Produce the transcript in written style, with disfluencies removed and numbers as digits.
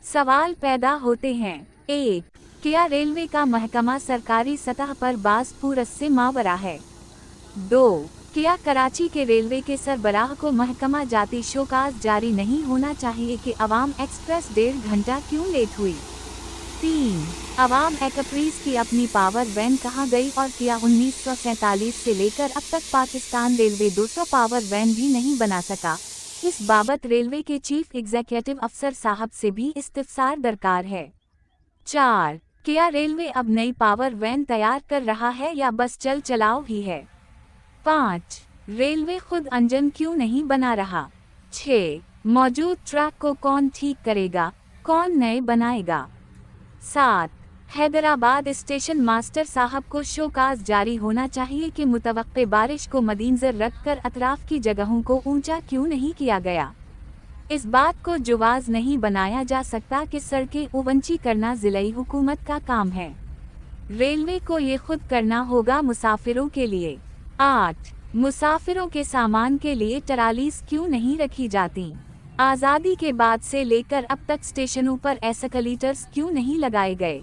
सवाल पैदा होते हैं। 1. क्या रेलवे का महकमा सरकारी सतह पर बासपुरस से मावरा है? 2. क्या कराची के रेलवे के सरबराह को महकमा जाती शोकाज जारी नहीं होना चाहिए कि अवाम एक्सप्रेस 1.5 घंटा क्यों लेट हुई? 3. अवाम एक्सप्रेस की अपनी पावर वैन कहाँ गई और क्या 1947 से लेकर अब तक पाकिस्तान रेलवे 200 पावर वैन भी नहीं बना सका? इस बाबत रेलवे के चीफ एग्जीक्यूटिव अफसर साहब से भी इस्तिफसार दरकार है। 4. क्या रेलवे अब नई पावर वैन तैयार कर रहा है या बस चल चलाओ ही है? 5. रेलवे खुद इंजन क्यों नहीं बना रहा? 6. मौजूद ट्रैक को कौन ठीक करेगा, कौन नए बनाएगा? 7. हैदराबाद स्टेशन मास्टर साहब को शोकाज जारी होना चाहिए कि मुतवक्के बारिश को मद्देनजर रखकर अतराफ की जगहों को ऊंचा क्यों नहीं किया गया? इस बात को जुवाज नहीं बनाया जा सकता कि सड़कें ऊंची करना जिलाई हुकूमत का काम है। रेलवे को ये खुद करना होगा मुसाफिरों के लिए। 8. मुसाफिरों के सामान के लिए ट्रालीज क्यों नहीं रखी जाती? आज़ादी के बाद से लेकर अब तक स्टेशनों पर एस्केलेटर्स क्यों नहीं लगाए गए?